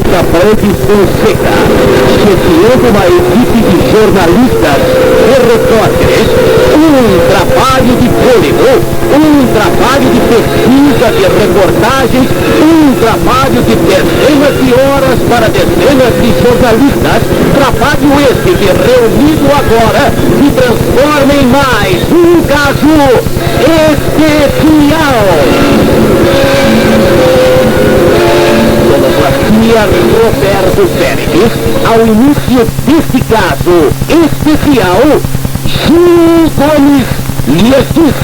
Brande Fonseca, chefiando uma equipe de jornalistas e repórteres, um trabalho de fôlego, um trabalho de pesquisa, de reportagens, um trabalho de dezenas de horas para dezenas de jornalistas, trabalho esse que reunido agora se transforma em mais um caso especial. Sonoplastia Roberto Félix, ao início deste caso especial, Gil Gomes lhes diz.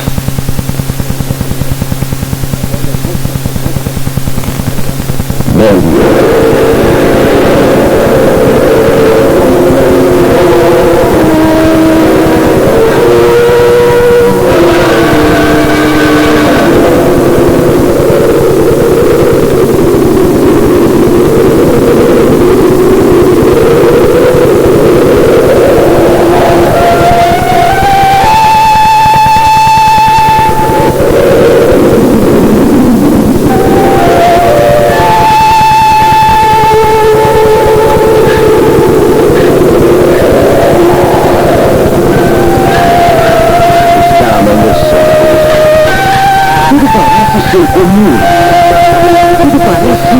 Tudo parece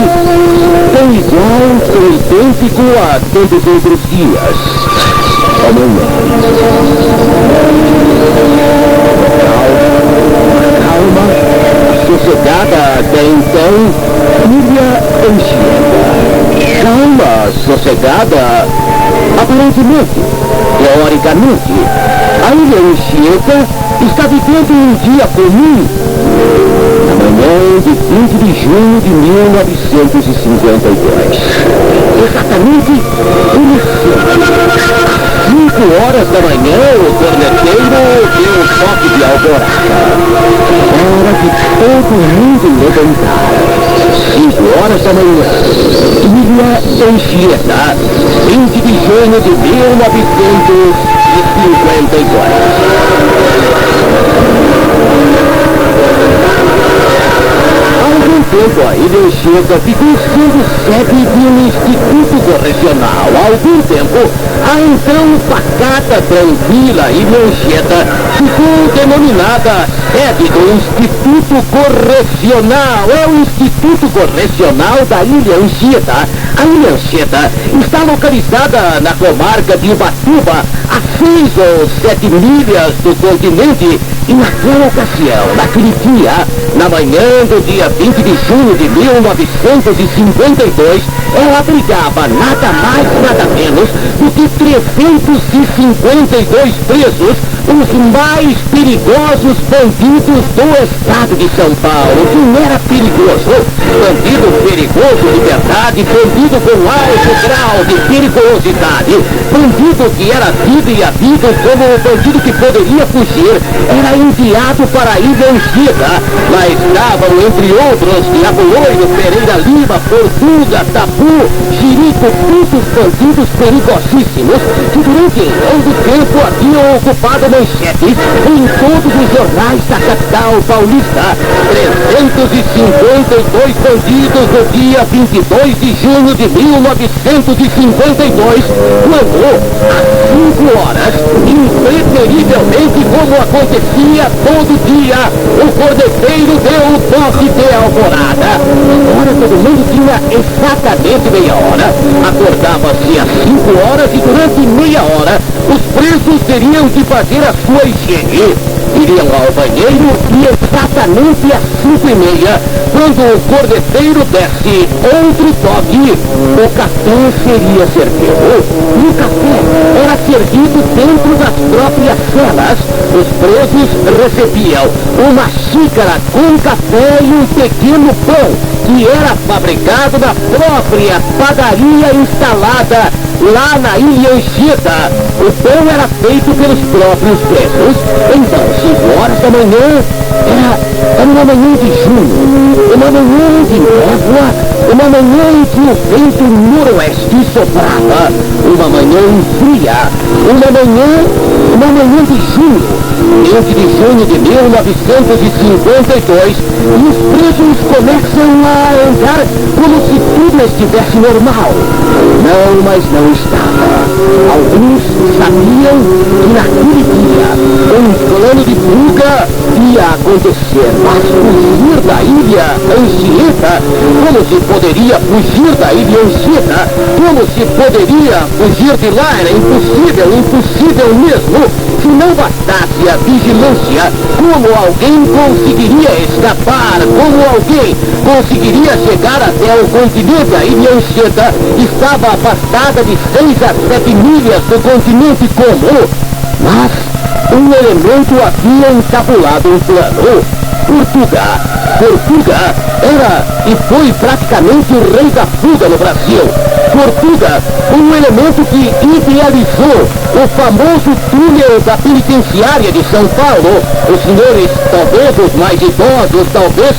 tão igual, tão idêntico a tantos outros dias. Amanhã. Calma, sossegada até então, Ilha Anchieta. Calma, sossegada, aparentemente, teoricamente. A Ilha Anchieta está vivendo um dia comum. Na manhã de 20 de junho de 1952. Exatamente uma semana. 5 horas da manhã, o corneteiro deu o toque de alvorada. Hora de todo mundo levantar. 5 horas da manhã. Ilha Anchieta, 20 de junho de 1952. Tempo a Ilha Anchieta ficou sendo sede de um instituto correcional. Há algum tempo, a então pacata, tranquila Ilha Anchieta ficou denominada sede do Instituto Correcional. É o Instituto Correcional da Ilha Anchieta. A Ilha Anchieta está localizada na comarca de Ubatuba, a 6 ou 7 milhas do continente. E naquela ocasião, naquele dia, na manhã do dia 20 de junho de 1952, ela abrigava nada mais, nada menos do que 352 presos, os mais perigosos bandidos do estado de São Paulo. Quem era perigoso? Bandido perigoso de verdade, bandido com alto grau de periculosidade, bandido que era tido e havido como o bandido que poderia fugir, era enviado para a Ilha Anchieta. Lá estavam, entre outros, Diabo Loiro, Pereira Lima, Portuga, Tabu, Jirico, muitos bandidos perigosíssimos que durante longo tempo haviam ocupado manchetes em todos os jornais da capital paulista. 352 bandidos no dia 22 de junho de 1952, quando, às 5 horas, impreferivelmente como acontecia todo dia, o corneteiro deu o toque de alvorada. Agora todo mundo tinha exatamente meia hora. Acordava-se às 5 horas e durante meia hora os presos teriam que fazer a sua higiene. Iriam ao banheiro e exatamente às 5h30, quando o corneteiro desse outro toque, o café seria servido. E o café era servido dentro das próprias celas. Os presos recebiam uma xícara com café e um pequeno pão, que era fabricado na própria padaria instalada lá na Ilha Anchieta. O pão era feito pelos próprios presos. Então, 5 horas da manhã, era uma manhã de junho, uma manhã de névoa, uma manhã em que o vento noroeste soprava, uma manhã fria, uma manhã de junho, 20 de junho de 1952, e os presos começam a andar como se tudo estivesse normal. Não, mas não estava. Alguns sabiam que naquele dia um plano de fuga ia acontecer, mas fugir da ilha Anchieta, como se poderia fugir da ilha Anchieta? Como se poderia fugir de lá? Era impossível, impossível mesmo. Se não bastasse a vigilância, como alguém conseguiria escapar? Como alguém conseguiria chegar até o continente? A ilha Anchieta estava afastada de 6 a 7 milhas do continente comum. Mas um elemento havia encabulado um plano. Portuga era e foi praticamente o rei da fuga no Brasil. Portuga, um elemento que idealizou o famoso túnel da penitenciária de São Paulo. Os senhores, talvez os mais idosos, talvez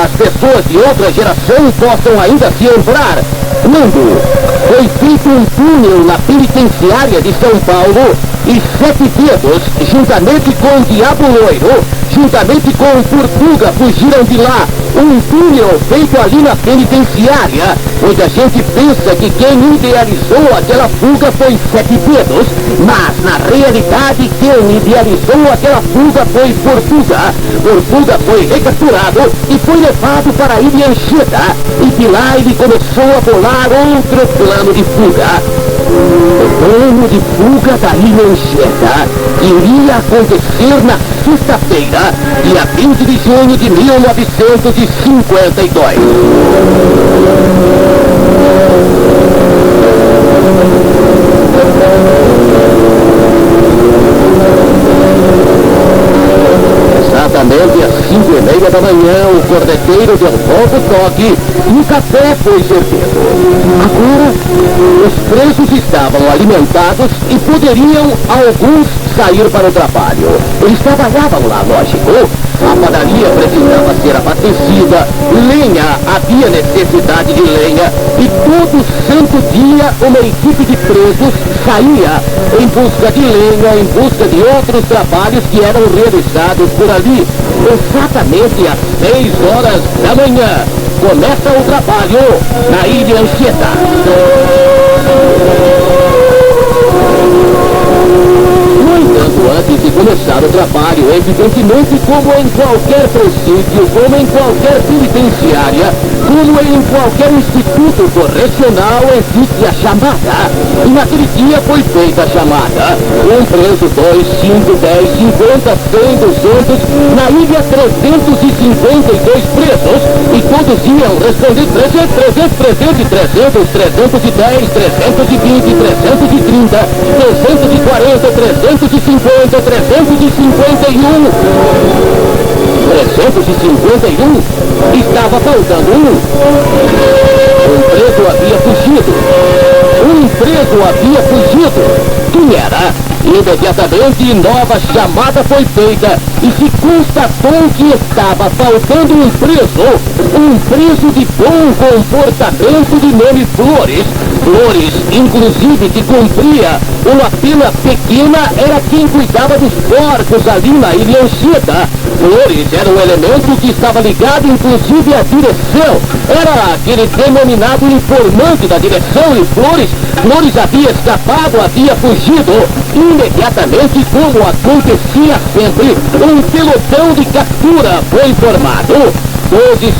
as pessoas de outra geração possam ainda se lembrar. Quando foi feito um túnel na penitenciária de São Paulo e 7 dedos, juntamente com o Diabo Loiro, juntamente com Portuga, fugiram de lá. Um túnel feito ali na penitenciária. Muita gente pensa que quem idealizou aquela fuga foi 7 dedos, mas na realidade quem idealizou aquela fuga foi Portuga. Portuga foi recapturado e foi levado para a ilha Anchieta, e de lá ele começou a bolar outro plano de fuga. O plano de fuga da ilha Anchieta iria acontecer na sexta-feira, dia 20 de junho de 1952. Exatamente às 5:30 da manhã, o corneteiro deu novo toque e o café foi servido. Agora, os presos estavam alimentados e poderiam, alguns, sair para o trabalho. Eles trabalhavam lá, lógico. A padaria precisava ser abastecida, lenha, havia necessidade de lenha, e todo santo dia uma equipe de presos saía em busca de lenha, em busca de outros trabalhos que eram realizados por ali. Exatamente às 6 horas da manhã, começa o trabalho na ilha Anchieta. No entanto, antes de começar o trabalho, evidentemente, como em qualquer presídio, como em qualquer penitenciária, como em qualquer instituto correcional, existe a chamada. E naquele dia foi feita a chamada. Um preso, 2, 5, 10, 50, 100, 200, na ilha 352 presos, e todos iam responder 300, 300, 300, 300, 310, 320, 330, 340, 350, 351. 351, estava faltando um. Um preso havia fugido. Um preso havia fugido. Quem era? Imediatamente nova chamada foi feita e se constatou que estava faltando um preso de bom comportamento de nome Flores. Flores, inclusive, que cumpria uma pena pequena, era quem cuidava dos porcos ali na ilha Anchieta. Flores era um elemento que estava ligado, inclusive, à direção. Era aquele denominado informante da direção, e Flores havia escapado, havia fugido. Imediatamente, como acontecia sempre, um pelotão de captura foi formado. 12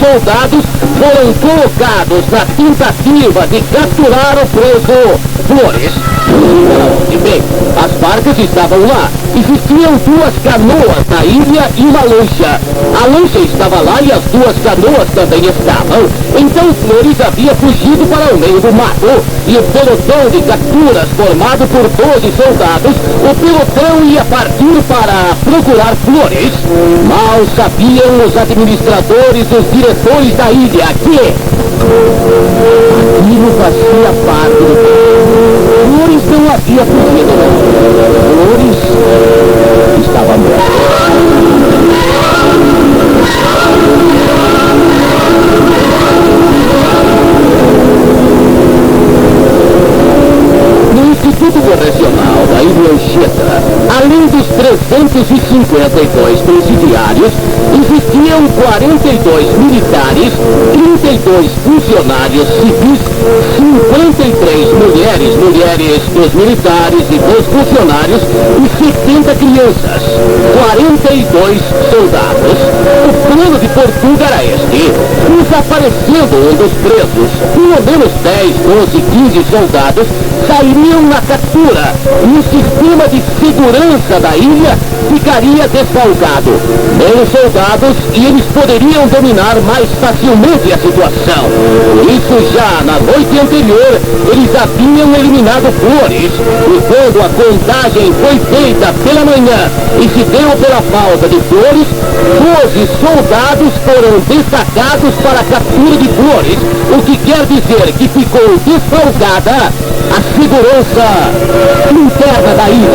soldados foram colocados na tentativa de capturar o preso Flores. E bem, as barcas estavam lá. Existiam 2 canoas na ilha e uma lancha. A lancha estava lá e as 2 canoas também estavam. Então Flores havia fugido para o meio do mato. E o pelotão de capturas, formado por 12 soldados, o pelotão ia partir para procurar Flores. Mal sabiam os administradores, os diretores da ilha que aquilo fazia parte do plano. Flores não havia fugido, não. Flores estava morto. No Instituto Correcional da ilha Anchieta, 52 presidiários, existiam 42 militares, 32 funcionários civis, 53 mulheres dos militares e dos funcionários e 70 crianças, 42 soldados. O plano de Portuga era este: desaparecendo um dos presos, pelo menos 10, 12, 15 soldados sairiam na captura e o sistema de segurança da ilha ficaria desfalcado. Menos soldados e eles poderiam dominar mais facilmente a situação. Por isso, já na noite anterior, eles haviam eliminado Flores. E quando a contagem foi feita pela manhã e se deu pela falta de Flores, 12 soldados foram destacados para a captura de Flores, o que quer dizer que ficou desfalcada a segurança interna da ilha.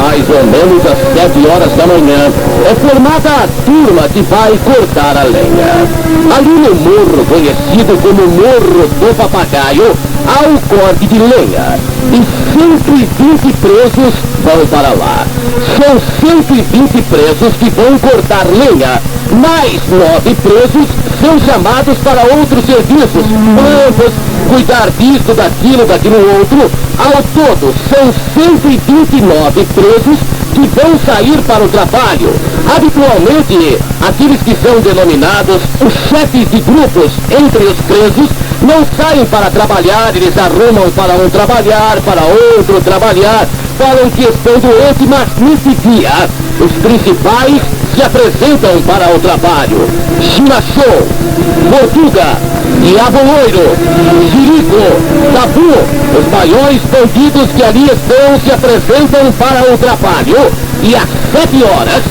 Mais ou menos às 7 horas da manhã, é formada a turma que vai cortar a lenha. Ali no morro, conhecido como Morro do Papagaio, há um corte de lenha. E 120 presos vão para lá. São 120 presos que vão cortar lenha. Mais 9 presos são chamados para outros serviços, plantas, cuidar disso, daquilo outro. Ao todo, são 129 presos que vão sair para o trabalho. Habitualmente, aqueles que são denominados os chefes de grupos entre os presos não saem para trabalhar, eles arrumam para um trabalhar, para outro trabalhar, falam que estão doentes, mas nesse dia, os principais se apresentam para o trabalho. Chinachou, Portuga, Diabo Loiro, Jirico, Tabu, os maiores bandidos que ali estão se apresentam para o trabalho. E às 7 horas,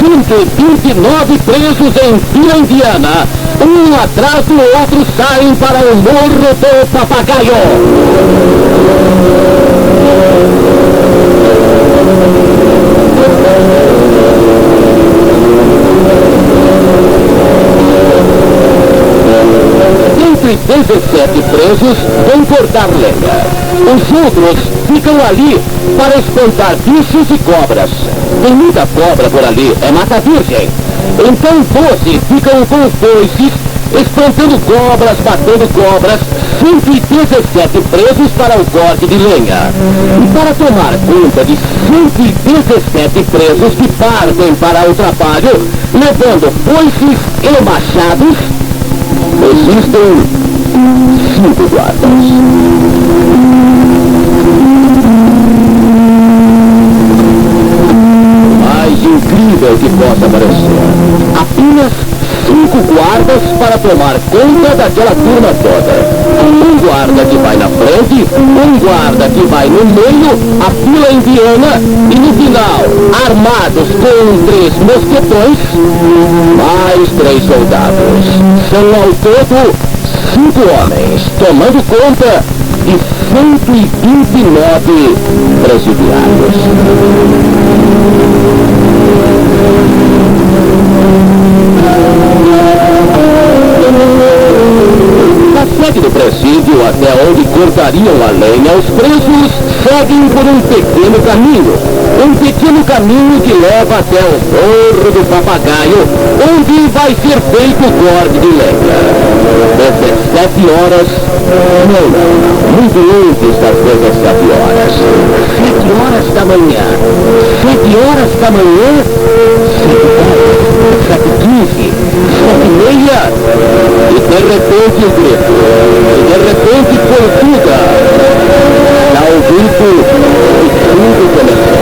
129 presos em fila indiana, um atrás do outro, saem para o Morro do Papagaio. Entre 17 presos vão cortar lenha. Os outros ficam ali para espantar bichos e cobras. Tem muita cobra por ali, é mata virgem. Então 12 ficam com foices, espantando cobras, matando cobras. 117 presos para o corte de lenha. E para tomar conta de 117 presos que partem para o trabalho, levando foices e machados, existem 5 guardas. Mais incrível que possa parecer, apenas 5 guardas para tomar conta daquela turma toda. Um guarda que vai na frente, um guarda que vai no meio, a fila indiana, e no final, armados com 3 mosquetões, mais 3 soldados. São ao todo 5 homens, tomando conta de 129 presidiários. Da sede do presídio até onde cortariam a lenha, os presos seguem por um pequeno caminho. Um pequeno caminho que leva até o Morro do Papagaio, onde vai ser feito o corte de lenha. 17 horas, não, muito antes das 17 horas. 7 horas da manhã, 7 horas da manhã, 7h15, 7h30, e de repente o grito, e de repente Portuga, dá o grito e tudo começou.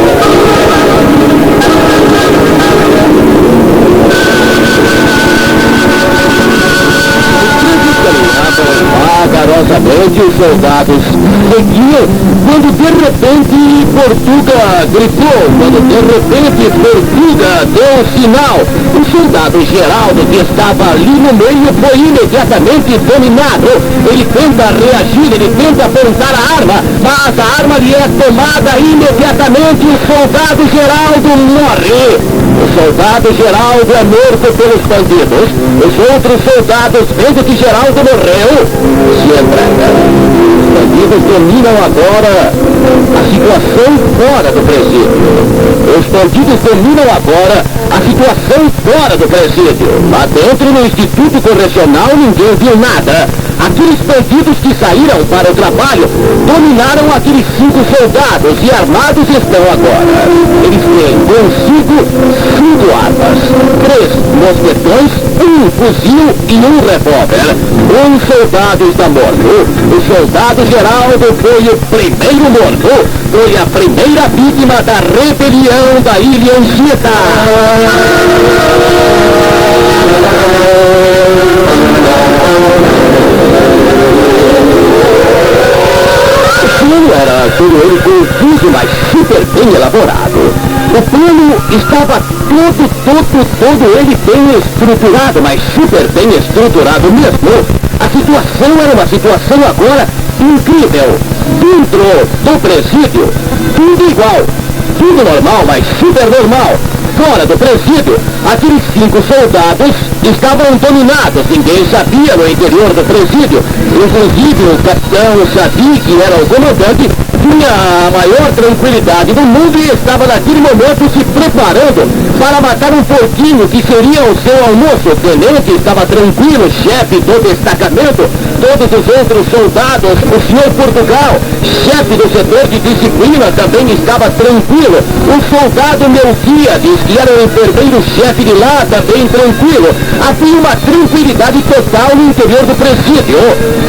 Vagarosamente os soldados seguiam, quando de repente Portuga gritou, quando de repente Portuga deu um sinal. O soldado Geraldo, que estava ali no meio, foi imediatamente dominado. Ele tenta reagir, ele tenta apontar a arma, mas a arma lhe é tomada imediatamente. O soldado Geraldo morre. O soldado Geraldo é morto pelos bandidos. Os outros soldados, vendo que Geraldo morreu, se entregam. Os bandidos dominam agora a situação fora do presídio. Os bandidos dominam agora a situação fora do presídio. Lá dentro, no Instituto Correcional, ninguém viu nada. Aqueles bandidos que saíram para o trabalho dominaram aqueles 5 soldados e armados estão agora. Eles têm consigo 5 armas, 3 mosquetões, 1 fuzil e 1 revólver. Um soldado está morto. O soldado Geraldo foi o primeiro morto. Foi a primeira vítima da rebelião da Ilha Anchieta. O plano era todo ele confuso, mas super bem elaborado. O plano estava todo ele bem estruturado, mas super bem estruturado mesmo. A situação era uma situação agora incrível. Dentro do presídio, tudo igual, tudo normal, mas super normal. Fora do presídio, aqueles 5 soldados estavam dominados. Ninguém sabia no interior do presídio. Inclusive o capitão Sadi, que era o comandante, tinha a maior tranquilidade do mundo e estava naquele momento se preparando para matar um porquinho que seria o seu almoço. O tenente estava tranquilo, chefe do destacamento. Todos os outros soldados, o senhor Portugal, chefe do setor de disciplina, também estava tranquilo. O soldado Melquiades, que era o enfermeiro-chefe de lá, também tranquilo. Havia uma tranquilidade total no interior do presídio.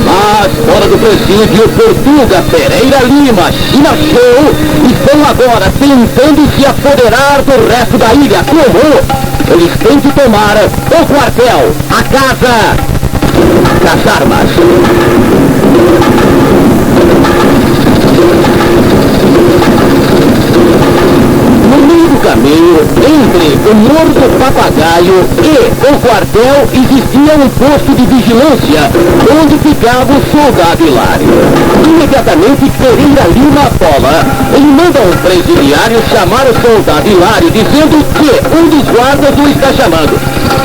Mas fora do presídio, Portuga, Pereira Lima, China Show estão agora tentando se apoderar do resto da ilha. Como? Eles têm que tomar o quartel, a casa, as armas. No meio do caminho, entre o Morro do Papagaio e o quartel, existia um posto de vigilância, onde ficava o soldado Hilário. Imediatamente, Pereira Lima Bola, ele manda um presidiário chamar o soldado Hilário, dizendo que um dos guardas o está chamando.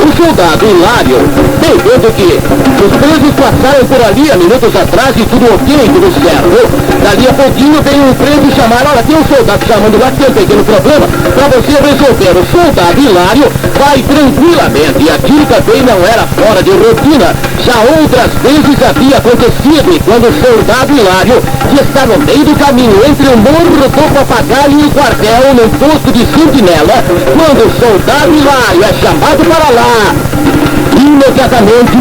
O soldado Hilário, vendo que os presos passaram por ali há minutos atrás e tudo ok, tudo certo. Dali a pouquinho vem um preso chamar, olha, tem um soldado chamando lá, tem um pequeno problema para você resolver. O soldado Hilário vai tranquilamente, e aquilo também não era fora de rotina. Já outras vezes havia acontecido, e quando o soldado Hilário, que está no meio do caminho entre o Morro do Papagaio e o quartel, no posto de sentinela, quando o soldado Hilário é chamado para lá, imediatamente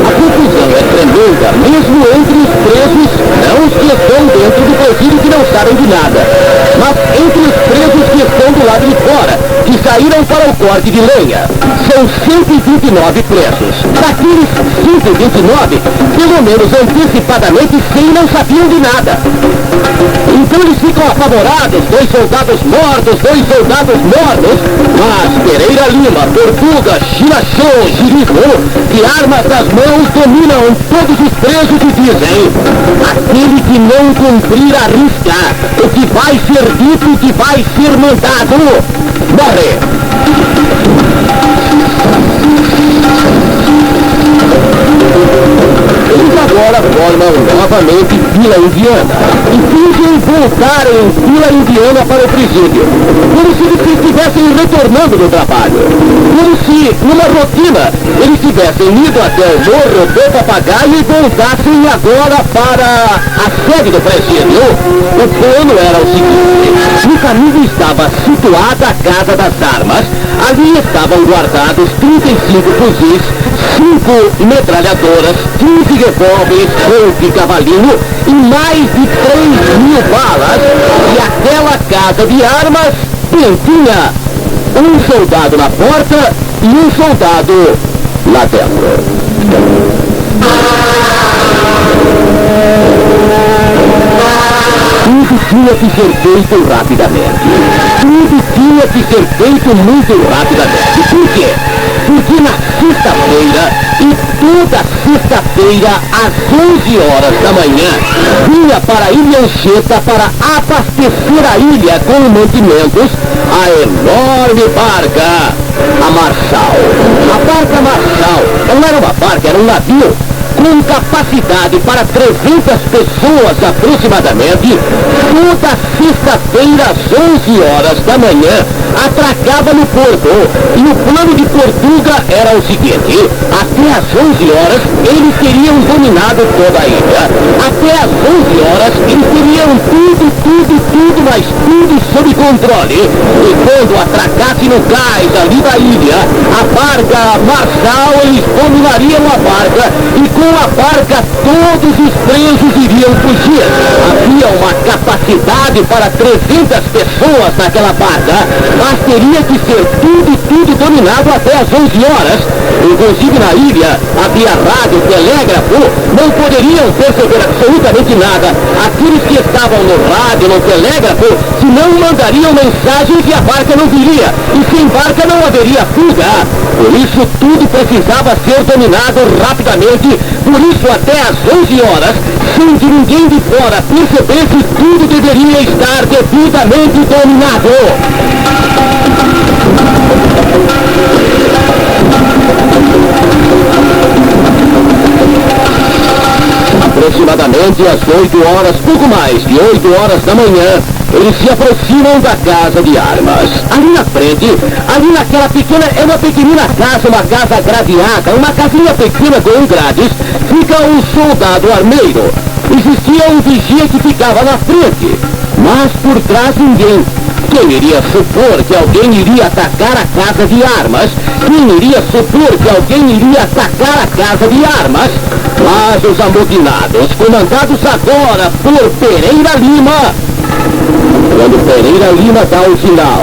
a confusão é tremenda, mesmo entre os presos, não os que estão dentro do presídio que não sabem de nada, mas entre os presos que estão do lado de fora, que saíram para o corte de lenha. São 129 presos. Daqueles 129, pelo menos antecipadamente, 100 não sabiam de nada. Então eles ficam apavorados, 2 soldados mortos, 2 soldados mortos, mas Pereira Lima, Portuga, China Show, Jirico, de armas nas mãos, dominam todos os presos e dizem: aquele que não cumprir a risca, o que vai ser dito, o que vai ser mandado, morre. Eles agora formam novamente fila indiana e fingem voltar em fila indiana para o presídio, como se eles estivessem retornando do trabalho, como se, numa rotina, eles tivessem ido até o Morro do Papagaio e voltassem agora para a sede do presídio. O plano era o seguinte: no caminho estava situada a Casa das Armas, ali estavam guardados 35 fuzis, 5 metralhadoras, 15 revólveres, 11 cavalinho e mais de 3.000 balas, e aquela casa de armas tinha um soldado na porta e um soldado lá dentro. Tudo tinha que ser feito rapidamente. Tudo tinha que ser feito muito rapidamente. Por quê? Porque na sexta-feira e toda sexta-feira às 11 horas da manhã vinha para a Ilha Anchieta para abastecer a ilha com mantimentos a enorme barca, a Marçal. A barca Marçal não era uma barca, era um navio com capacidade para 300 pessoas aproximadamente. Toda sexta-feira às 11 horas da manhã atracava no porto, e o plano de Portuga era o seguinte: até às 11 horas eles teriam dominado toda a ilha. Até às 11 horas eles teriam tudo, mas tudo sob controle. E quando atracasse no cais ali da ilha, a barca Marçal, eles dominariam a barca, e com a barca todos os presos iriam fugir. Havia uma capacidade para 300 pessoas naquela barca, mas teria que ser tudo dominado até às 11 horas. Inclusive na ilha havia rádio, telégrafo, não poderiam perceber absolutamente nada aqueles que estavam no rádio, no telégrafo, se não mandariam mensagens e a barca não viria, e sem barca não haveria fuga. Por isso tudo precisava ser dominado rapidamente. Por isso até às 11 horas, sem que ninguém de fora percebesse, tudo deveria estar devidamente dominado. Aproximadamente às 8 horas, pouco mais de 8 horas da manhã, eles se aproximam da casa de armas. Ali na frente, ali naquela pequena, é uma pequenina casa, uma casa gradeada, uma casinha pequena com grades, fica um soldado armeiro. Existia um vigia que ficava na frente, mas por trás ninguém. Quem iria supor que alguém iria atacar a casa de armas? Quem iria supor que alguém iria atacar a casa de armas? Mas os amotinados, comandados agora por Pereira Lima, quando Pereira Lima dá o sinal,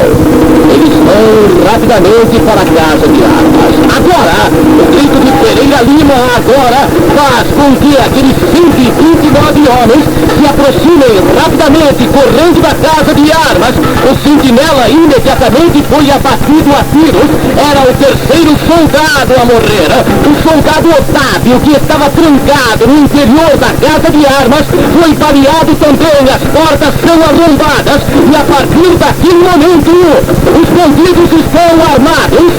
eles vão rapidamente para a casa de armas. Agora, o grito de Pereira Lima agora faz com que aqueles 129 homens se aproximem rapidamente, correndo da casa de armas. O sentinela imediatamente foi abatido a tiros. Era o terceiro soldado a morrer. O soldado Otávio, que estava trancado no interior da casa de armas, foi baleado também. As portas são arrombadas e a partir daquele momento os bandidos estão armados.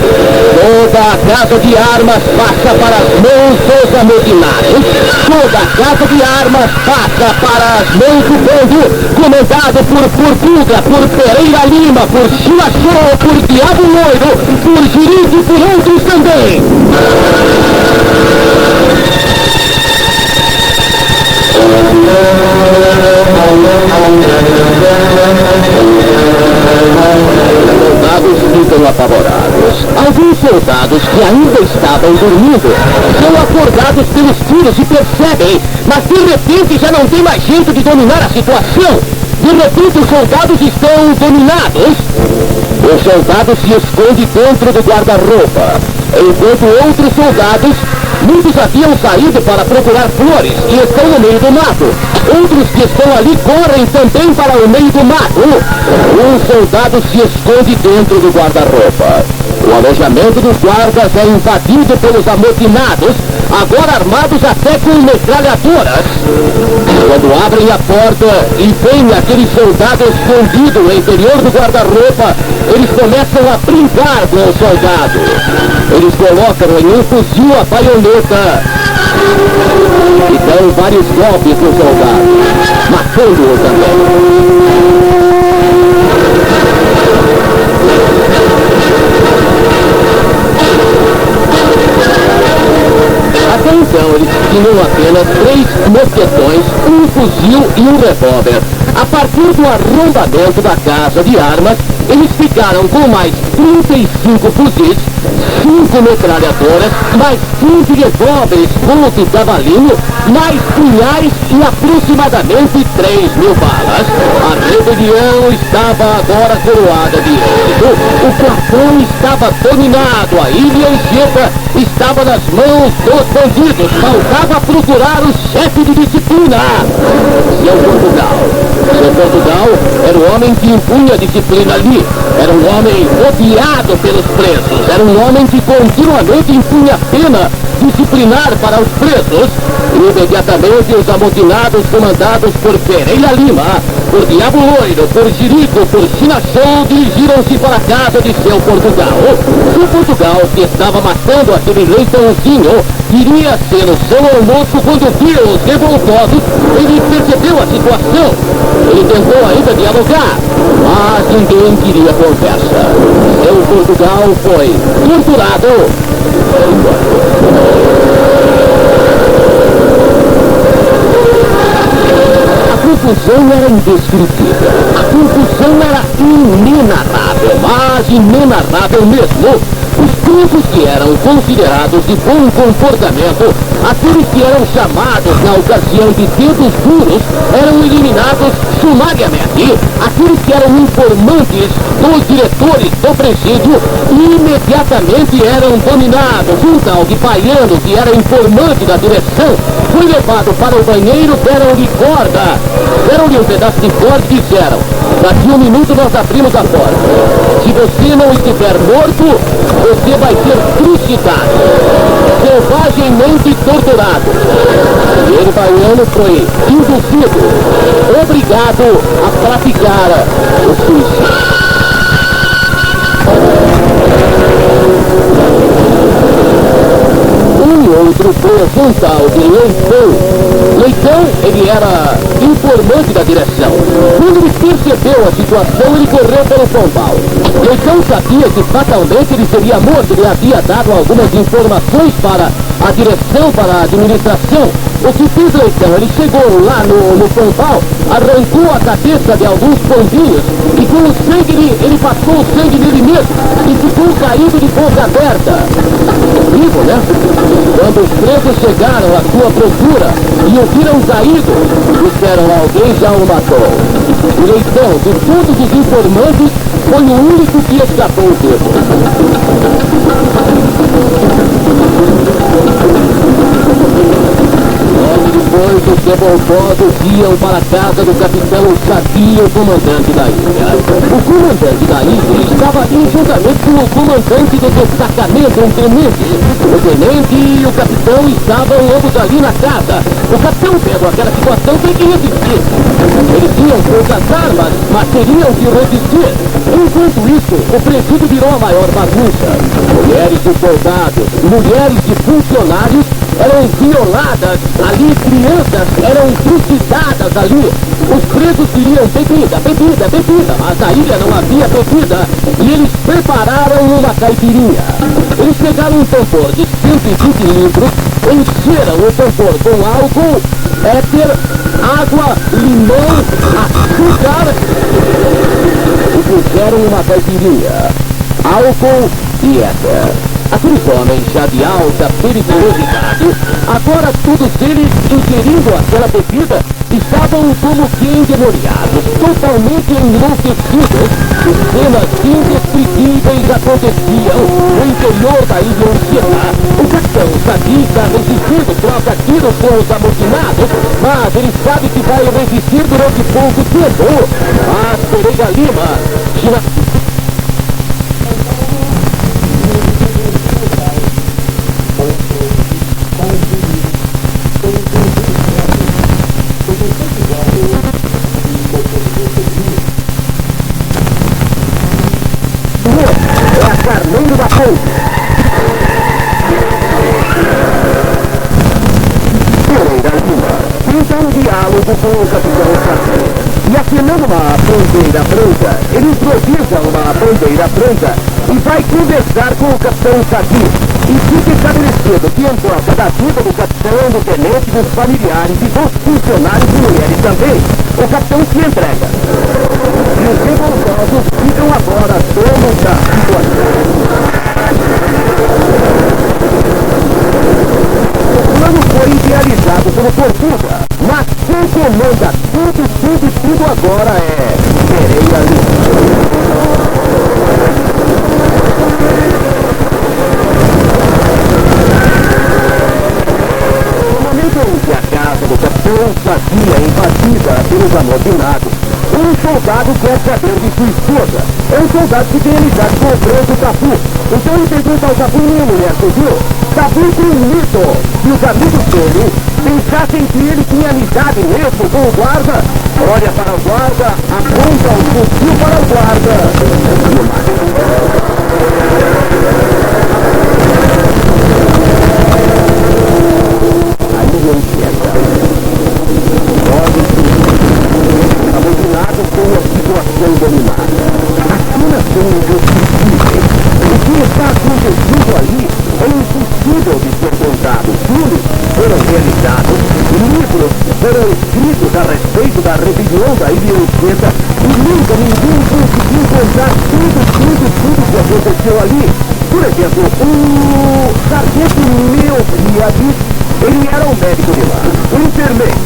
Toda a casa de armas passa para as mãos dos amotinados. Toda a casa de armas passa para as mãos do bando, comandado por Portuga, por Pereira Lima, por Chilachô, por Diabo Loiro, por Jirico e por outros também. Os soldados ficam apavorados. Alguns soldados que ainda estavam dormindo são acordados pelos tiros e percebem, mas de repente já não tem mais jeito de dominar a situação. De repente os soldados estão dominados. O soldado se esconde dentro do guarda-roupa, enquanto outros soldados, muitos haviam saído para procurar flores e estão no meio do mato. Outros que estão ali correm também para o meio do mato. Um soldado se esconde dentro do guarda-roupa. O alojamento dos guardas é invadido pelos amotinados, agora armados até com metralhadoras. Quando abrem a porta e vem aquele soldado escondido no interior do guarda-roupa, eles começam a brincar com o soldado. Eles colocam em um fuzil a baioneta e dão vários golpes no soldado, matando-o também. Até então eles tinham apenas 3 mosquetões, um fuzil e um revólver. A partir do arrombamento da casa de armas, eles ficaram com mais 35 fuzis, 5 metralhadoras, mais 15 revólveres Colt Cavalinho, mais punhais e aproximadamente 3.000 balas. A rebelião missão estava agora coroada de êxito. O Platão estava dominado, a ilha Egeta estava nas mãos dos bandidos. Faltava procurar o chefe de disciplina. Seu Portugal era o homem que impunha a disciplina ali. Era um homem odiado pelos presos. Era um homem que continuamente impunha pena disciplinar para os presos. Imediatamente os amotinados comandados por Pereira Lima, por Diabo Loiro, por Jerico, por Chinachão, dirigiram-se para a casa de seu Portugal. O Portugal, que estava matando aquele leitãozinho, iria ser o seu almoço quando viu os revoltosos. Ele percebeu a situação. Ele tentou ainda dialogar, mas ninguém queria conversa. Seu Portugal foi torturado. A confusão era indescritível. A confusão era inenarrável, mas inenarrável mesmo. Os presos que eram considerados de bom comportamento, aqueles que eram chamados na ocasião de dedos duros, eram eliminados sumariamente. Aqueles que eram informantes dos diretores do presídio, imediatamente eram dominados. Um tal de Baiano, que era informante da direção, foi levado para o banheiro, deram-lhe corda. Deram-lhe um pedaço de corda e disseram: daqui um minuto nós abrimos a porta. Se você não estiver morto, você vai ser trucidado, selvagemmente torturado. E ele, baiano, foi induzido, obrigado a praticar o suicídio. Outro foi um tal de Leitão. Leitão, ele era informante da direção. Quando ele percebeu a situação, ele correu pelo Pombal. Leitão sabia que fatalmente ele seria morto. Ele havia dado algumas informações para a direção, para a administração. O que fez Leitão? Ele chegou lá no Pombal, arrancou a cabeça de alguns pombinhos e com o sangue ele passou o sangue nele mesmo e ficou caído de boca aberta. Vivo, né? Quando os presos chegaram à sua procura e o viram caído, disseram: alguém já o matou. O Leitão, de todos os informantes, foi o único que escapou vivo. Depois os revoltosos iam para a casa do capitão Sadia, o comandante da ilha. O comandante da ilha estava ali juntamente com o comandante do destacamento, um tenente. O tenente e o capitão estavam ambos ali na casa. O capitão, vendo aquela situação, tem que resistir. Eles tinham poucas armas, mas teriam que resistir. Enquanto isso, o presídio virou a maior bagunça. Mulheres de soldados, mulheres de funcionários eram violadas ali, crianças eram trucidadas ali. Os presos queriam bebida, mas na ilha não havia bebida e eles prepararam uma caipirinha. Eles pegaram um tambor de 120 litros, encheram o tambor com álcool, éter, água, limão, açúcar e puseram uma caipirinha, álcool e éter. Aqueles homens já de alta periculosidade, agora todos eles, ingerindo aquela bebida, estavam como que endemoniados, totalmente enlouquecidos. Cenas indescritíveis aconteciam no interior da ilha Egeta. O capitão Sadia está resistindo, troca tiros com os amotinados, mas ele sabe que vai resistir durante pouco tempo. Mas Pereira Lima, Carneiro da Ponte. Pereira Lima tenta um diálogo com o capitão Sadia. E afinando uma bandeira branca, ele improvisa uma bandeira branca e vai conversar com o capitão Sadia. E fica estabelecido que em troca da vida do capitão, do tenente, dos familiares e dos funcionários e mulheres também, o capitão se entrega. E os revoltosos ficam agora donos da situação. O plano foi idealizado pelo Tortuga, mas quem comanda tudo agora é esperei ali. Que a casa do capitão fazia invadida pelos amotinados. Um soldado quer saber de sua esposa. É um soldado que tem amizade com o preso Capu. Então ele pergunta ao Capu, minha mulher fugiu. Capu tem um mito. E os amigos dele pensassem que ele tinha amizade mesmo com o guarda. Olha para o guarda, aponta o fuzil para o guarda. Amotinado com a situação dominada. As cenas são injustiçíveis. O que está acontecendo ali é impossível de ser contado. Filmes foram realizados, livros foram escritos a respeito da rebelião da Ilha Anchieta e nunca ninguém conseguiu contar tudo que aconteceu ali. Por exemplo, o sargento Melquiades, ele era um médico de lá, um enfermeiro.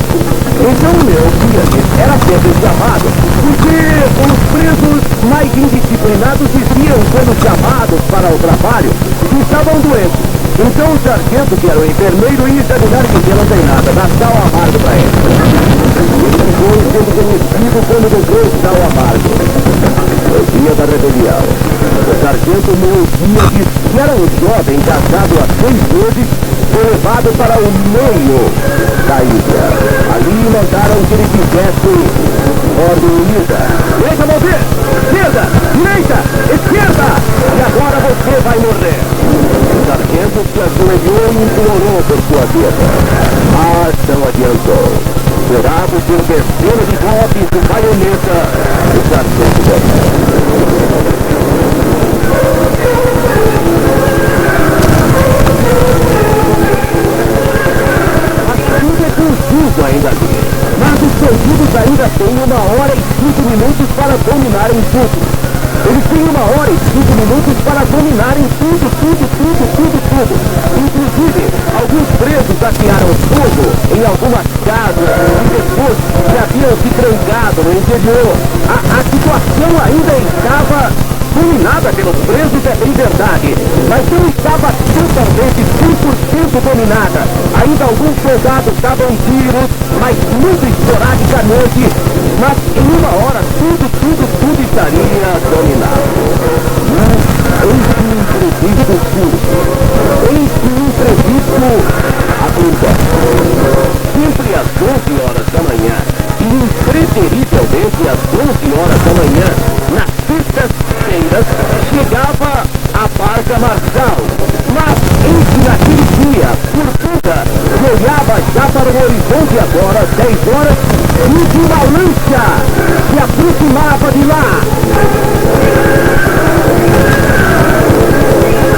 Então o Melquiades era sempre chamado, porque os presos mais indisciplinados diziam, quando chamados para o trabalho, que estavam doentes. Então o sargento, que era o enfermeiro, ia examinar que não tem nada, dá sal amargo para ele. Ele ficou sendo conhecido como Doutor Sal Amargo. No dia da rebelião, o sargento Melquiades, que era um jovem casado há 6 meses, foi levado para o meio da ilha. Ali mandaram que ele fizesse ordem unida. Direita, mover! Esquerda! Direita! Esquerda! E agora você vai morrer. O sargento se ajoelhou e implorou por sua vida. Mas não adiantou. Curado por dezenas de golpes de baioneta, o sargento morreu. Confuso ainda ali, mas os bandidos ainda têm 1 hora e 5 minutos para dominarem tudo. Eles têm 1 hora e 5 minutos para dominarem tudo. Inclusive, alguns presos atearam fogo em algumas casas e pessoas que haviam se trancado no interior. A situação ainda estava dominada pelos presos, é bem verdade, mas não estava totalmente 100% dominada. Ainda alguns soldados davam tiros, mas muito esporadicamente, mas em 1 hora tudo estaria dominado. Mas esse imprevisto acontece sempre às 11 horas da manhã e impreterivelmente às 11 horas da manhã, nas sextas-feiras, chegava a barca Marçal. Mas eis que naquele dia, Portuga, que olhava já para o horizonte agora, às 10 horas, e uma lancha se aproximava de lá.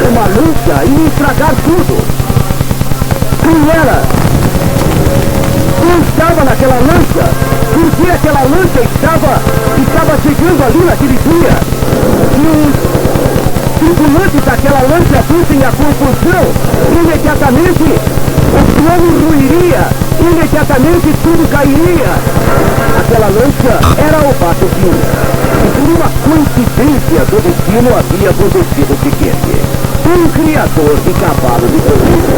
Uma lancha ia estragar tudo. Quem era? Quem estava naquela lancha? Por que aquela lancha estava chegando ali naquele dia? E os tripulantes daquela lancha fossem a confusão, imediatamente o plano ruiria, imediatamente tudo cairia. Aquela lancha era o Patrocínio. E por uma coincidência do destino havia acontecido o seguinte: um criador de cavalo de corrida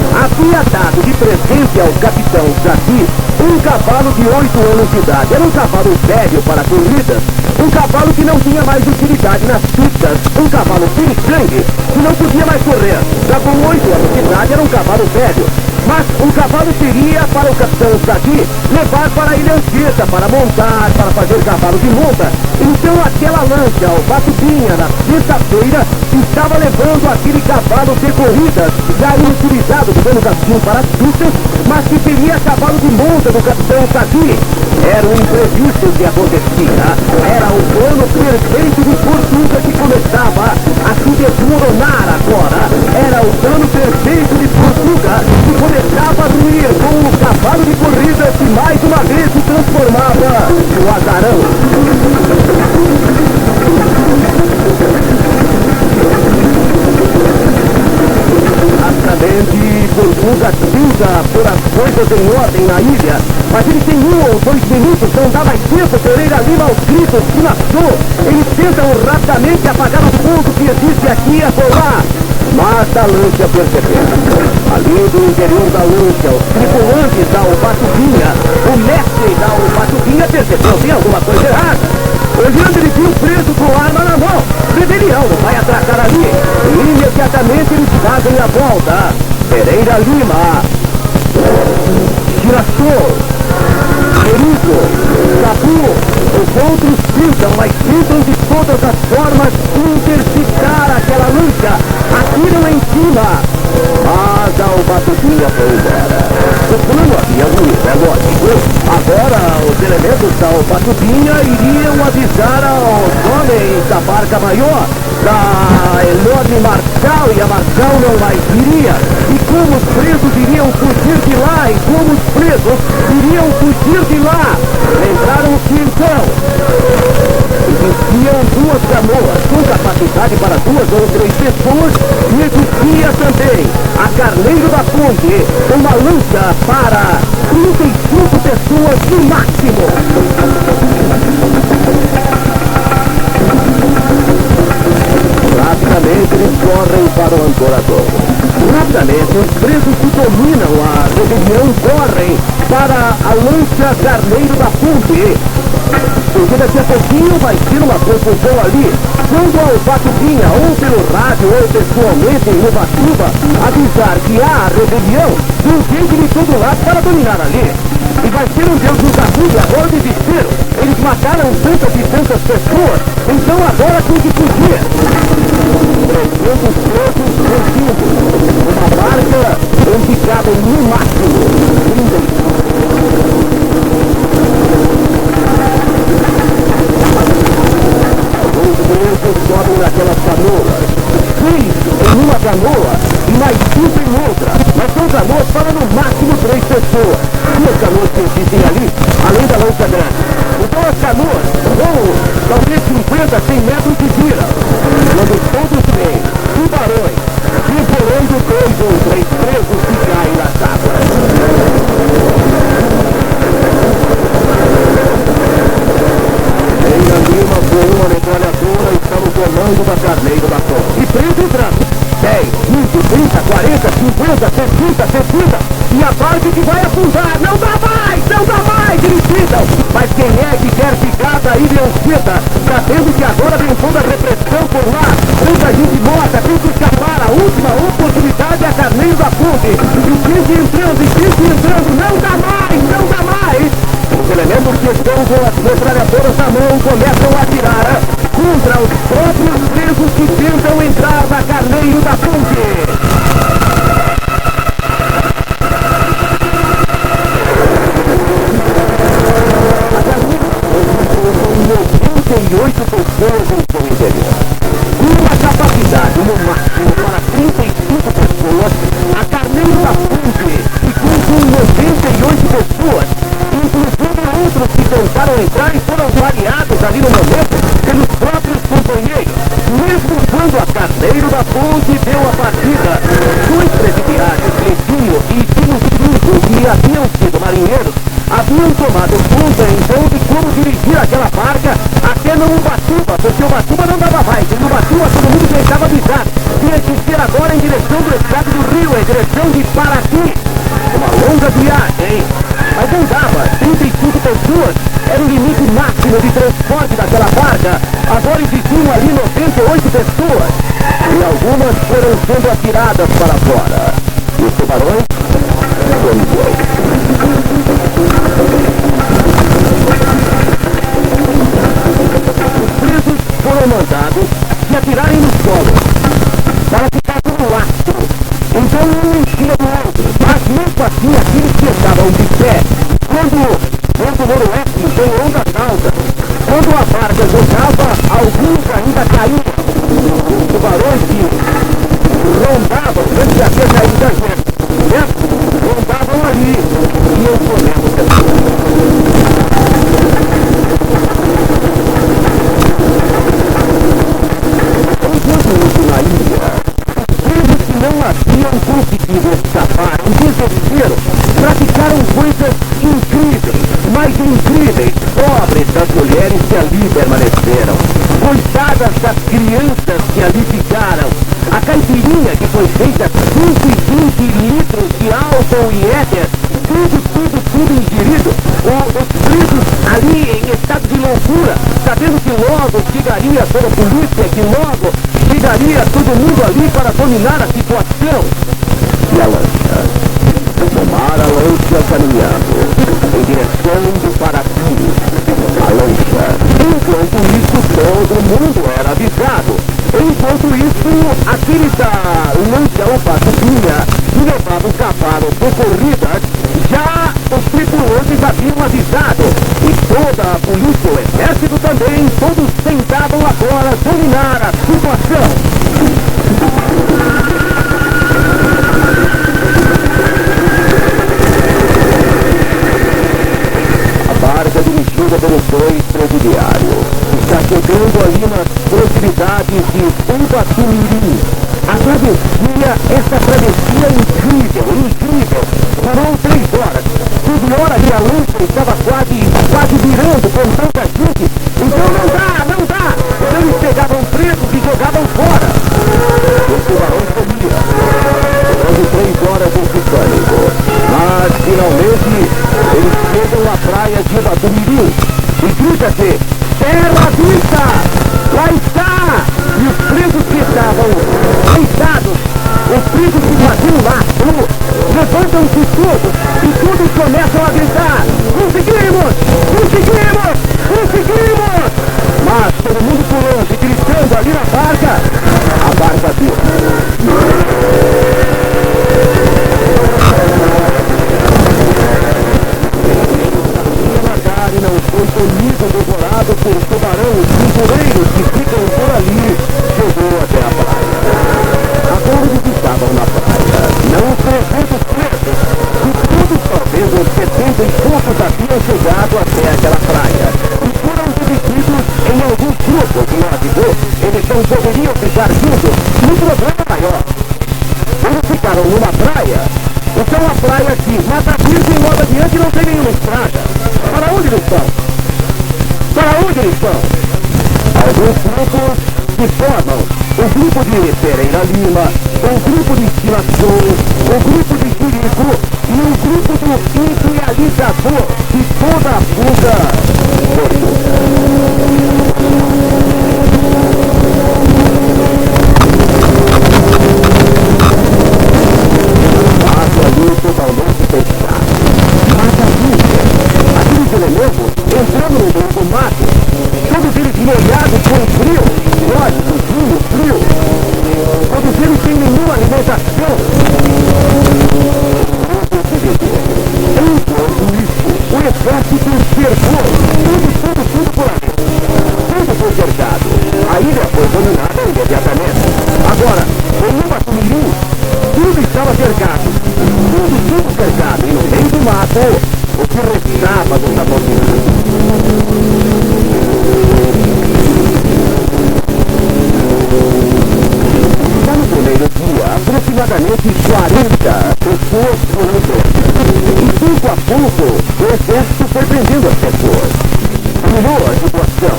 havia dado de presente ao capitão Zaki um cavalo de 8 anos de idade. Era um cavalo velho para corridas, um cavalo que não tinha mais utilidade nas pistas, um cavalo sem sangue que não podia mais correr. Já com 8 anos de idade era um cavalo velho, mas um cavalo seria para o capitão Zaki levar para a Ilha Anchieta, para montar, para fazer cavalo de monta. Então aquela lancha, o Batubinha, na sexta-feira, estava levando aquele cavalo de corridas, já inutilizado do Dano Gatinho para as pistas, mas que seria cavalo de monta do capitão Zaki. Era o imprevisto que acontecia, era o plano perfeito de Portuga que começava a se desmoronar agora. Era o plano perfeito de Portuga que começava a ruir com o cavalo de corrida que mais uma vez se transformava no azarão. Rapidamente, Portuga tenta por as coisas todas em ordem na ilha, mas ele tem 1 ou 2 minutos, não dá mais tempo. Pereira Lima aos gritos, se lascou. Eles tentam rapidamente apagar o fogo que existe aqui e acolá. Mas a lancha percebeu. Ali do interior da lancha, os tripulantes da Ubatuvinha, o mestre da Ubatuvinha percebeu, tem alguma coisa errada. Olhando, ele viu preso com arma na mão. Rebelião, vai atracar ali. E imediatamente eles fazem a volta. Pereira Lima, Girassol, Perigo, Capu, os outros tentam, mas tentam de todas as formas interditar aquela lancha. Atiram em cima. Mas a Ubatuvinha foi embora. O plano havia ruído, é lógico. Agora os elementos da Ubatuvinha iriam avisar aos homens da barca maior, da enorme Marçal, e a Marçal não mais viria. E como os presos iriam fugir de lá, e como os presos iriam fugir de lá. Lembraram-se então. Existiam 2 canoas com capacidade para 2 ou 3 pessoas, e existia também a Carneiro da Ponte, uma lancha para 35 pessoas no máximo. Rapidamente eles correm para o ancorador. Rapidamente os presos que dominam a rebelião correm para a lancha Carneiro da Ponte. Porque daqui a pouquinho vai ter uma confusão ali. Quando a Ubatuvinha, ou pelo rádio ou pessoalmente em Ubatuba, avisar que há a rebelião, não tem de todo lado para dominar ali. E vai ser um Deus nos acude, agora o desespero. Eles mataram tantas e tantas pessoas, então agora tem que fugir. 300 presos fugindo. Uma barca indicada no máximo. Os presos sobem naquelas canoas. 6 em uma canoa e mais 5 em outra. Mas são canoas para no máximo 3 pessoas. 2 canoas que existem ali, além da lancha grande. Então as canoas vão talvez 50, 100 metros de gira. Quando todos vêm tubarões, devorando 2 ou 3 presos que caem nas águas. Pereira Lima foi uma metralhadora e está no comando da Carneiro da Ponte. E preso entrando. 10, 20, 30, 40, 50, 60, 70. E a barca que vai afundar. Não dá mais, eles gritam. Mas quem é que quer ficar da ilha Anchieta, sabendo que agora vem toda a repressão por lá? Muita gente morta, tem que escapar. A última oportunidade é a Carneiro da Ponte. E gente entrando, não dá mais. Os elementos que estão com as metralhadoras na mão começam a atirar contra os próprios presos que tentam entrar na Carneiro da Ponte. Oito pessoas em seu interior. Uma capacidade no máximo para 35 pessoas, a Carneiro da Ponte ficou com 98 pessoas, inclusive outros que tentaram entrar e foram variados ali no momento pelos próprios companheiros. Mesmo quando a Carneiro da Ponte deu a partida, 2 presidiários, Cleitinho e Tino Pinto, que haviam sido marinheiros, haviam tomado conta então de como dirigir aquela barca até no Ubatuba, porque o Ubatuba não dava mais. E no Ubatuba todo mundo tentava avisar. Tinha que ser agora em direção do estado do Rio, em direção de Paraty. Uma longa viagem, hein? Mas não dava. 35 pessoas era o limite máximo de transporte daquela barca. Agora existiam ali 98 pessoas. E algumas foram sendo atiradas para fora. E os tubarões? Os presos foram mandados se atirarem no solo para ficar como lastro. Então um em cima do outro. Mas mesmo assim aqueles que estavam de pé, quando o noroeste tem ondas altas, quando a barca jogava, alguns ainda caíam. Os tubarões que rondavam antes de ter caído da gente, rondavam ali e iam correndo na ilha, os presos que não haviam conseguido escapar em desespero praticaram permaneceram. Coitadas das crianças que ali ficaram. A caipirinha que foi feita 120 litros de álcool e éter, tudo ingerido. Os presos ali em estado de loucura, sabendo que logo chegaria toda a polícia, que logo chegaria todo mundo ali para dominar a situação. E a lancha? Tomar a lancha caminhando em direção do Paraty. A lancha. Enquanto isso, todo mundo era avisado. Enquanto isso, aquele da lancha ou patrulha que levava o cavalo por corridas, já os tripulantes haviam avisado. E toda a polícia, o exército também, todos tentavam agora dominar a situação. Dirigida pelos dois presidiários. Está chegando ali nas proximidades de Ubatumirim. A travessia, essa travessia incrível, durou 3 horas. Tudo hora que a lancha estava quase virando com tanta gente. Então não dá. Então eles pegavam presos e jogavam fora. O tubarão comia. Durante 3 horas esse pânico. Mas finalmente eles chegam à praia de Ubatumirim e grita-se: terra à vista! Lá está! E os presos que estavam deitados, os presos que faziam laço, levantam-se todos e todos começam a gritar: conseguimos! Mas todo mundo pulando e gritando ali na barca, a barca não foi comido, devorado por tubarões pintureiros que ficam por ali, chegou até a praia. Agora eles estavam na praia, não 300 presos, e todos, talvez uns 70 e poucos haviam chegado até aquela praia, e foram divididos em alguns grupos, e lógico, eles não poderiam ficar juntos, no problema maior. Eles ficaram numa praia. Então a praia aqui, Mata Virgem e logo adiante não tem nenhuma estrada. Para onde eles estão? Alguns grupos se formam. O grupo de Pereira Lima, o grupo de Estilação, o grupo de Chirico e o grupo do idealizador de toda a fuga. Totalmente fechado. Mata Virgem. Aqueles elementos entrando no meio do mato, todos eles molhados com frio, lógico, frio. Todos eles sem nenhuma alimentação. Enquanto isso, o exército cercou tudo por ali. Tudo foi cercado. A ilha foi dominada imediatamente. Agora, em Ubatumirim, tudo estava cercado. Tudo cercado. E no meio do mato, o que restava dos amontinados. Já no primeiro dia, aproximadamente 40 pessoas foram presas. E pouco a pouco, o exército foi prendendo as pessoas. Melhorou a situação.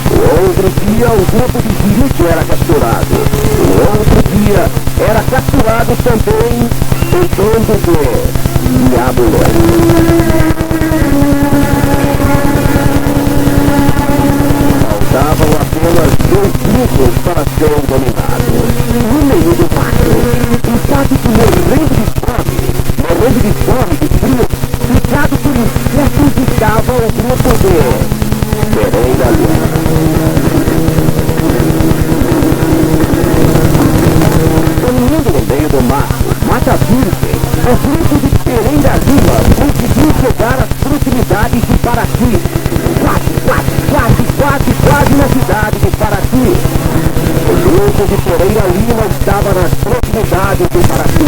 No outro dia, o grupo de Jirico era capturado. No outro dia, era capturado também o bando de Diabolões. Faltavam apenas 2 grupos para serem dominados. No meio do mato, um sádico morrendo de frio, picado por insetos, estava o grupo de Pereira Lima. Caminhando no meio do mato, Mata Virgem, o grupo de Pereira Lima conseguiu chegar às proximidades de Paraty. Quase na cidade de Paraty. O grupo de Pereira Lima estava nas proximidades de Paraty.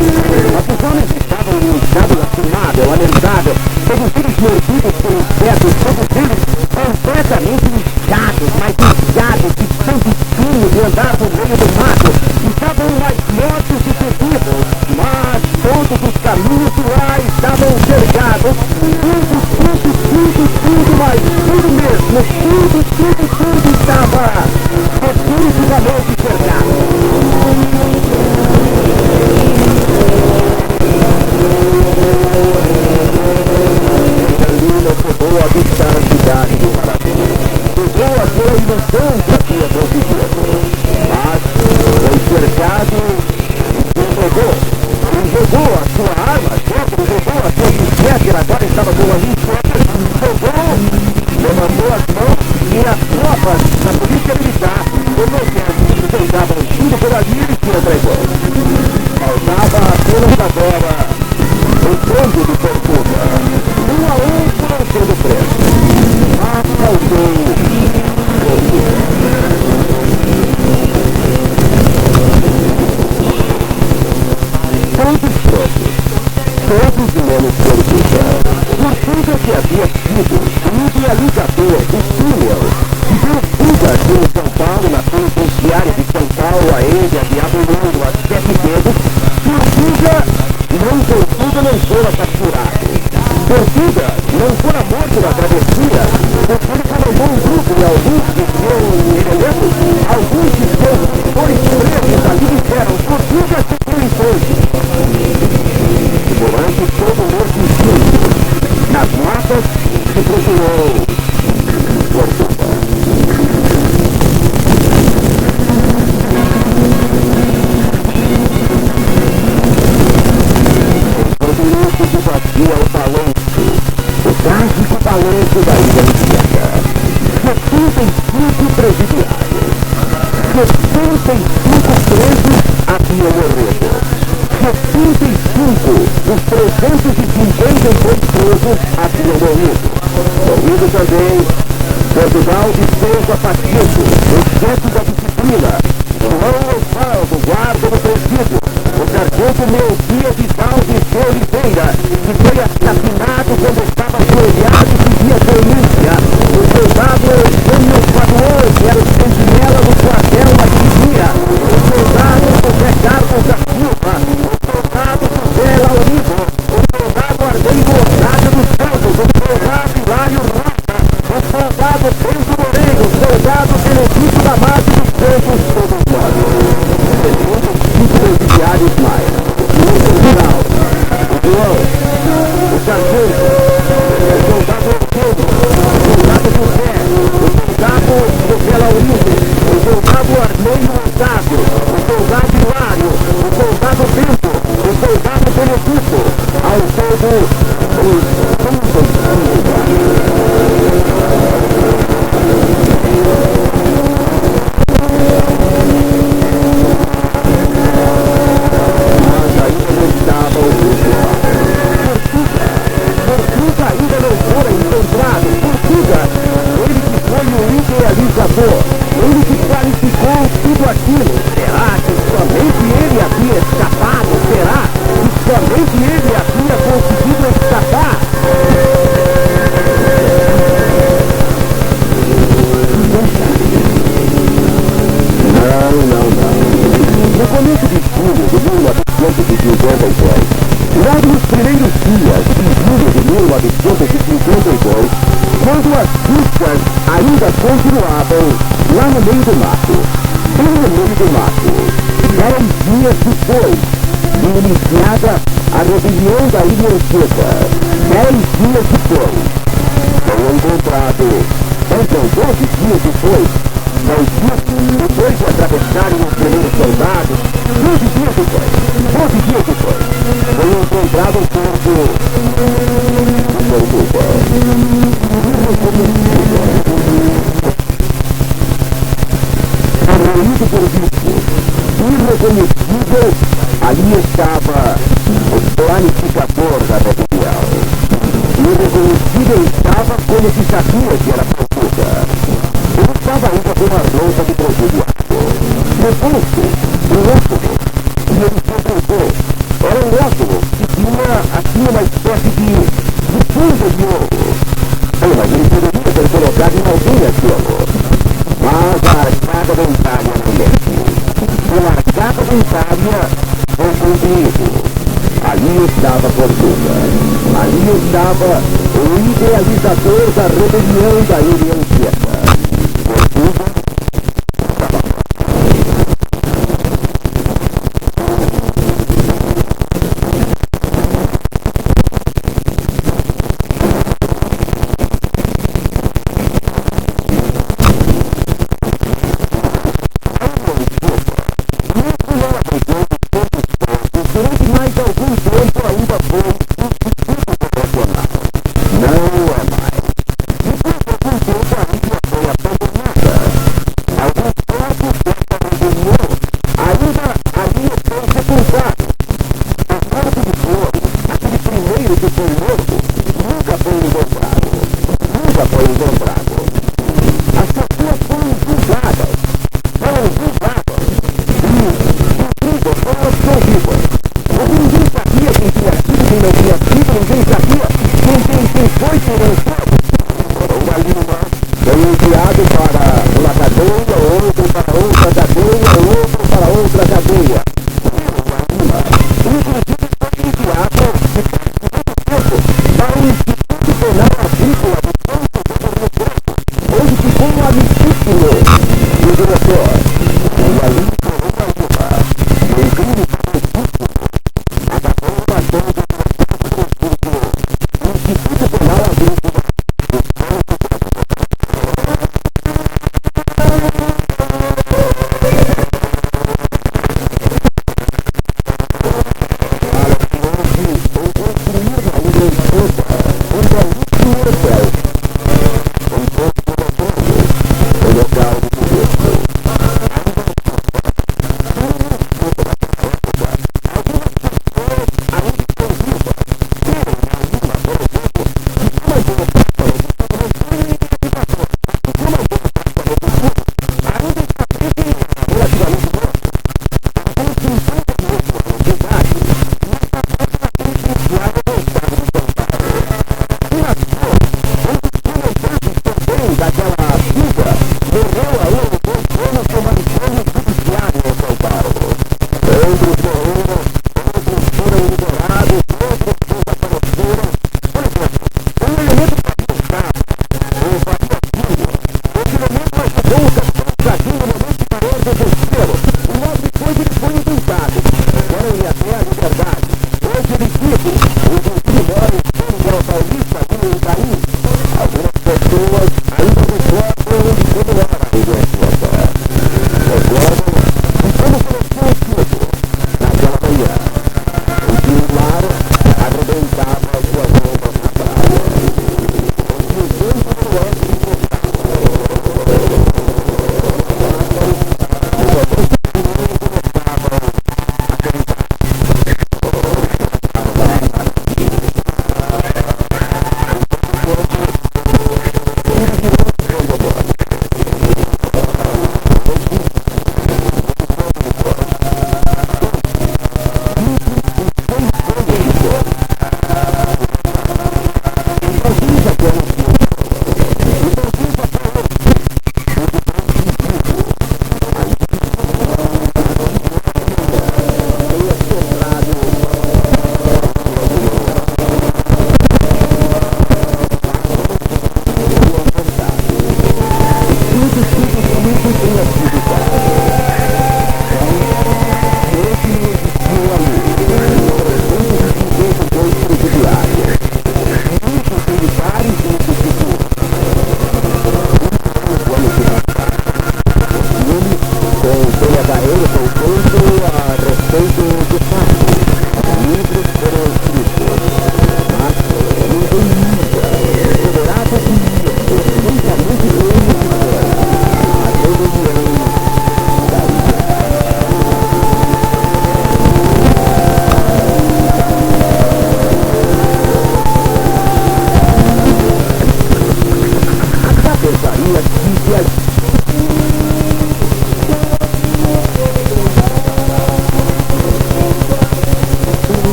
Os homens estavam em um estado lastimado, lamentado, todos eles mordidos por insetos, todos eles completamente inchados, mas inchados de tanto espinho de andar no meio do mato. Estavam mais mortos e feridos, mas todos os caminhos lá estavam cercados. Tudo, mas tudo mesmo, tudo estava definitivamente cercado. Carolina chegou a habitar a cidade do Paraná. Chegou a ter a ilusão que havia conseguido. Mas foi cercado e entregou a sua arma, entregou a sua bicicleta, ele agora estava com a bicicleta, levantou as mãos e as tropas da polícia militar, como que estavam tudo por ali, ele se entregou. Faltava apenas agora o combo de fortuna, 1 a 1 por sendo preso. Mas faltou fortuna. Todos prontos, todos menos Fortuga. Fortuga que havia sido o idealizador do túnel que deu fuga aqui em São Paulo, na penitenciária de São Paulo, a Ilha de Avelino, a Sete Dedos. Fortuga não fora capturado. Fortuga não fora morto na travessia, porque ele comandou um grupo de alguns que foram elementos, alguns que foram presos ali disseram, Fortuga seguiu em frente. Durante todo o nosso ensino, nas matas se procurou Fortuga. Que batia o balanço, o trágico balanço da ilha inquieta. 75 presidiários, 75 presos haviam morrido. 75 dos 352 presos haviam morrido. Morrido também Portugal de Souza Pacheco, o chefe da disciplina, João Osvaldo, guarda do presídio, o sargento Melquias Vidal de Oliveira, que foi assassinado quando estava ajoelhado e pedia denúncia, o soldado Eugênio Paduan, que era o sentinela do quartel Aquilia, o soldado José Carlos da Silva, o soldado José Laurido, o soldado Ardeiro Osado dos Santos, o soldado Hilário Rocha, o soldado Pedro Moreira, o soldado Benedito da Mata dos Santos, todos mortos. 5 presidiários mais. O general, o João, o sargento, o soldado Pedro, o soldado José, o soldado José Laurido, o soldado Armeiro Otávio, o soldado Hilário, o soldado Bento, o soldado Benedito, ao todo os 35. Fortuga ainda não fora encontrado. Fortuga, ele que foi o idealizador, ele que qualificou tudo aquilo. Será que somente ele havia escapado? Será que somente ele havia conseguido escapar? Não. No começo de julho de 1952, logo nos primeiros dias de julho de 1952, quando as buscas ainda continuavam lá no meio do mato, bem no meio do mato, 10 dias depois de iniciada a rebelião da Ilha Seca, 10 dias depois, foi encontrado, então 12 dias depois, 10 dias depois de atravessarem os primeiros soldados, 12 dias depois, foi encontrado o corpo reunido por bispos, irreconhecível, ali estava o planificador da rebelião. Irreconhecível estava como se sabia que era Fortuga. Ele estava ainda com uma roupa de presidiário. No bolso, um óculo, e ele se entregou. Era um óculo que tinha assim uma espécie de fundo de ouro. Mas ele poderia ter colocado em alguém aquilo. Mas a arcada dentária não mexe. Com a arcada dentária foi cumprido. Ali estava Fortuga. Ali estava o idealizador da rebelião da Ilha Inquieta. Fortuga outro para outra cadeia, outro para outra cadeia. Inclusive foi enviado para o Instituto Penal Agrícola do Campo do Rio Preto, onde ficou um amicíssimo do diretor. E ali foi uma luta. E um crime acabou batendo no Instituto Penal Agrícola.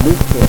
muito